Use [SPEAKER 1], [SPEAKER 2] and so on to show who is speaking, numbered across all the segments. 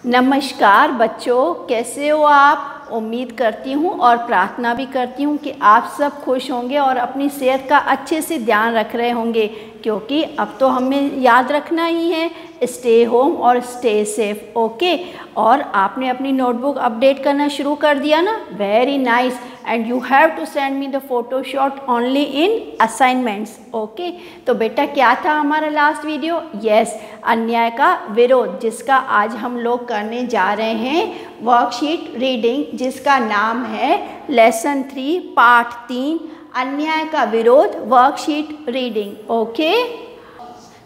[SPEAKER 1] नमस्कार बच्चों, कैसे हो आप? उम्मीद करती हूँ और प्रार्थना भी करती हूँ कि आप सब खुश होंगे और अपनी सेहत का अच्छे से ध्यान रख रहे होंगे, क्योंकि अब तो हमें याद रखना ही है, स्टे होम और स्टे सेफ। ओके, और आपने अपनी नोटबुक अपडेट करना शुरू कर दिया ना? Very nice. And you have to send me the photo shot only in assignments. Okay, तो बेटा क्या था हमारा लास्ट वीडियो? यस, अन्याय का विरोध, जिसका आज हम लोग करने जा रहे हैं वर्कशीट रीडिंग, जिसका नाम है लेसन 3 पार्ट 3 अन्याय का विरोध worksheet reading. Okay,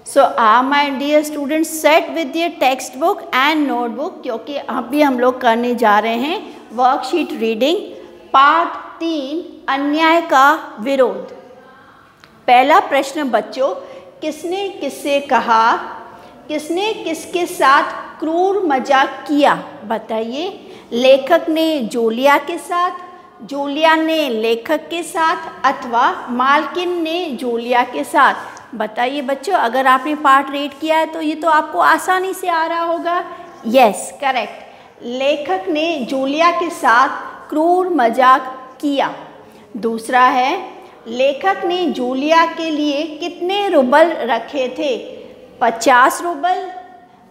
[SPEAKER 1] so are my dear students set with your text book and notebook, क्योंकि अभी हम लोग करने जा रहे हैं वर्कशीट रीडिंग पार्ट 3 अन्याय का विरोध। पहला प्रश्न बच्चों, किसने किससे कहा, किसने किसके साथ क्रूर मजाक किया? बताइए। लेखक ने जूलिया के साथ, जूलिया ने लेखक के साथ, अथवा मालकिन ने जूलिया के साथ? बताइए बच्चों, अगर आपने पार्ट रीड किया है तो ये तो आपको आसानी से आ रहा होगा। यस, करेक्ट, लेखक ने जूलिया के साथ क्रूर मजाक किया। दूसरा है, लेखक ने जूलिया के लिए कितने रुबल रखे थे? 50 रुबल,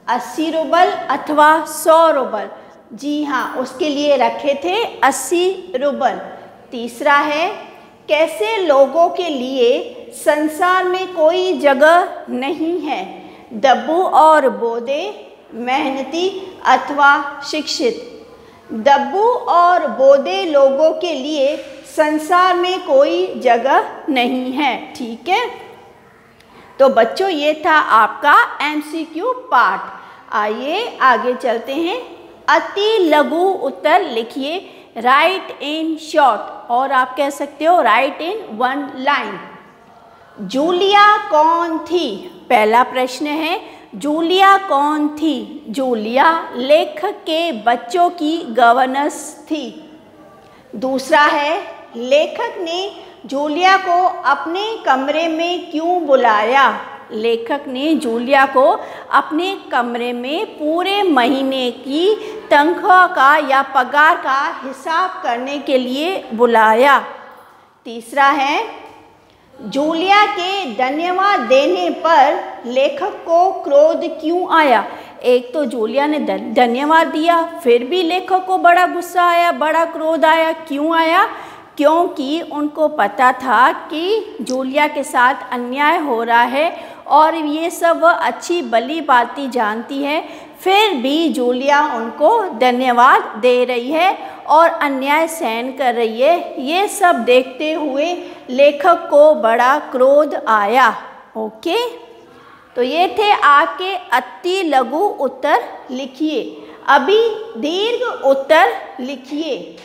[SPEAKER 1] 80 रुबल अथवा 100 रुबल? जी हाँ, उसके लिए रखे थे 80 रुबल। तीसरा है, कैसे लोगों के लिए संसार में कोई जगह नहीं है? दब्बू और बोदे, मेहनती अथवा शिक्षित? दब्बू और बोदे लोगों के लिए संसार में कोई जगह नहीं है। ठीक है, तो बच्चों ये था आपका MCQ पार्ट। आइए आगे चलते हैं। अति लघु उत्तर लिखिए, राइट इन शॉर्ट, और आप कह सकते हो राइट इन 1 लाइन। जूलिया कौन थी? पहला प्रश्न है, जूलिया कौन थी? जूलिया लेखक के बच्चों की गवर्नेंस थी। दूसरा है, लेखक ने जूलिया को अपने कमरे में क्यों बुलाया? लेखक ने जूलिया को अपने कमरे में पूरे महीने की तनख्वाह का या पगार का हिसाब करने के लिए बुलाया। तीसरा है, जूलिया के धन्यवाद देने पर लेखक को क्रोध क्यों आया? एक तो जूलिया ने धन्यवाद दिया, फिर भी लेखक को बड़ा गुस्सा आया, बड़ा क्रोध आया। क्यों आया? क्योंकि उनको पता था कि जूलिया के साथ अन्याय हो रहा है और ये सब वह अच्छी भली बाती जानती है, फिर भी जूलिया उनको धन्यवाद दे रही है और अन्याय सहन कर रही है। ये सब देखते हुए लेखक को बड़ा क्रोध आया। ओके, तो ये थे आपके अति लघु उत्तर लिखिए। अभी दीर्घ उत्तर लिखिए।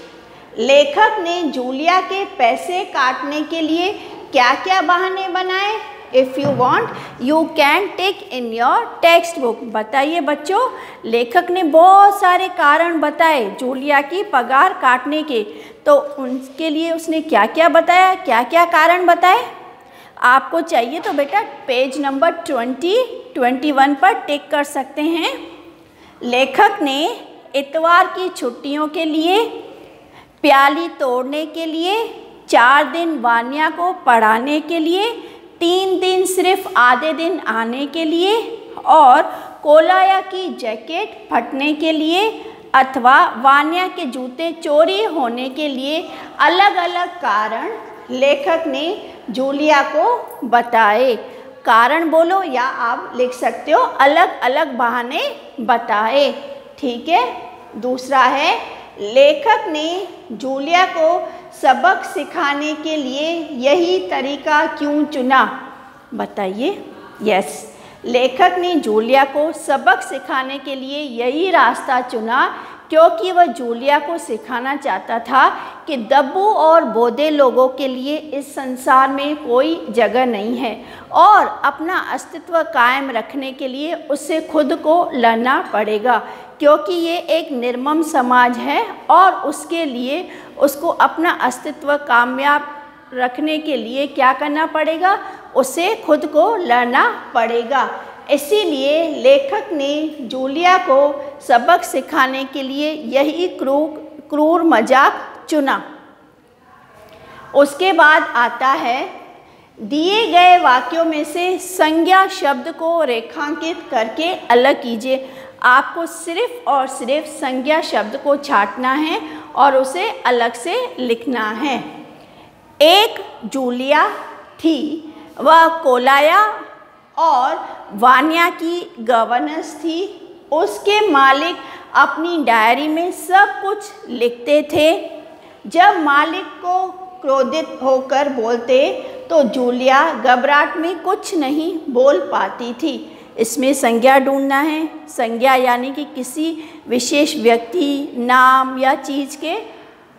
[SPEAKER 1] लेखक ने जूलिया के पैसे काटने के लिए क्या क्या बहाने बनाए? If you want you can take in your text book. बताइए बच्चों, लेखक ने बहुत सारे कारण बताए जूलिया की पगार काटने के, तो उनके लिए उसने क्या क्या बताया, क्या क्या कारण बताए? आपको चाहिए तो बेटा पेज नंबर 21 पर टिक कर सकते हैं। लेखक ने इतवार की छुट्टियों के लिए, प्याली तोड़ने के लिए, 4 दिन वान्या को पढ़ाने के लिए, 3 दिन सिर्फ आधे दिन आने के लिए, और कोलाया की जैकेट फटने के लिए, अथवा वान्या के जूते चोरी होने के लिए अलग अलग कारण लेखक ने जूलिया को बताए। कारण बोलो या आप लिख सकते हो अलग अलग बहाने बताए। ठीक है, दूसरा है, लेखक ने जूलिया को सबक सिखाने के लिए यही तरीका क्यों चुना? बताइए। यस, लेखक ने जूलिया को सबक सिखाने के लिए यही रास्ता चुना क्योंकि वह जूलिया को सिखाना चाहता था कि दब्बू और बोधे लोगों के लिए इस संसार में कोई जगह नहीं है और अपना अस्तित्व कायम रखने के लिए उसे खुद को लड़ना पड़ेगा, क्योंकि ये एक निर्मम समाज है और उसके लिए उसको अपना अस्तित्व कामयाब रखने के लिए क्या करना पड़ेगा? उसे खुद को लड़ना पड़ेगा। इसीलिए लेखक ने जूलिया को सबक सिखाने के लिए यही क्रूर मजाक चुना। उसके बाद आता है, दिए गए वाक्यों में से संज्ञा शब्द को रेखांकित करके अलग कीजिए। आपको सिर्फ और सिर्फ संज्ञा शब्द को छांटना है और उसे अलग से लिखना है। एक जूलिया थी, वह कोलाया और वान्या की गवर्नेंस थी। उसके मालिक अपनी डायरी में सब कुछ लिखते थे। जब मालिक को क्रोधित होकर बोलते तो जूलिया घबराहट में कुछ नहीं बोल पाती थी। इसमें संज्ञा ढूंढना है। संज्ञा यानी कि किसी विशेष व्यक्ति, नाम या चीज़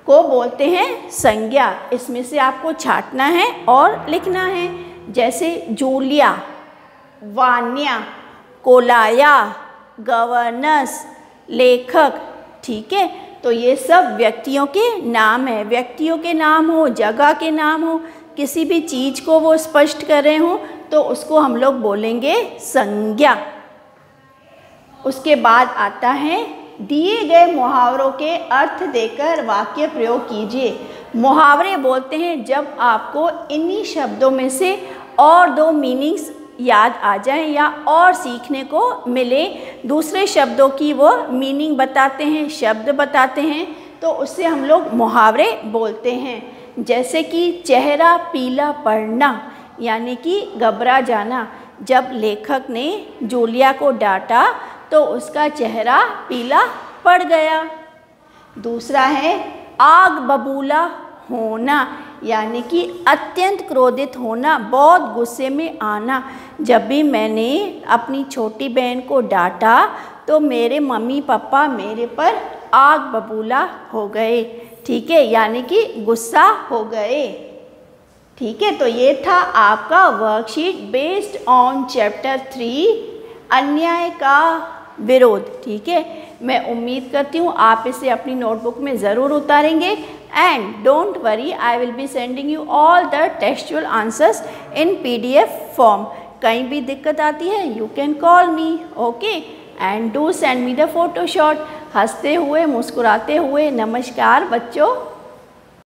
[SPEAKER 1] को बोलते हैं संज्ञा। इसमें से आपको छांटना है और लिखना है। जैसे जूलिया, वान्या, कोलाया, गवर्नेंस, लेखक। ठीक है, तो ये सब व्यक्तियों के नाम है। व्यक्तियों के नाम हो, जगह के नाम हो, किसी भी चीज़ को वो स्पष्ट कर रहे हो तो उसको हम लोग बोलेंगे संज्ञा। उसके बाद आता है, दिए गए मुहावरों के अर्थ देकर वाक्य प्रयोग कीजिए। मुहावरे बोलते हैं जब आपको इन्हीं शब्दों में से और दो मीनिंग्स याद आ जाए या और सीखने को मिले, दूसरे शब्दों की वो मीनिंग बताते हैं, शब्द बताते हैं, तो उससे हम लोग मुहावरे बोलते हैं। जैसे कि चेहरा पीला पड़ना यानी कि घबरा जाना। जब लेखक ने जूलिया को डांटा तो उसका चेहरा पीला पड़ गया। दूसरा है आग बबूला होना यानी कि अत्यंत क्रोधित होना, बहुत गुस्से में आना। जब भी मैंने अपनी छोटी बहन को डांटा तो मेरे मम्मी पापा मेरे पर आग बबूला हो गए। ठीक है, यानी कि गुस्सा हो गए। ठीक है, तो ये था आपका वर्कशीट बेस्ड ऑन चैप्टर 3 अन्याय का विरोध। ठीक है, मैं उम्मीद करती हूँ आप इसे अपनी नोटबुक में ज़रूर उतारेंगे। And don't worry, I will be sending you all the textual answers in PDF form. कहीं भी दिक्कत आती है you can call me, okay, and do send me the photo shot. हंसते हुए मुस्कुराते हुए नमस्कार बच्चों।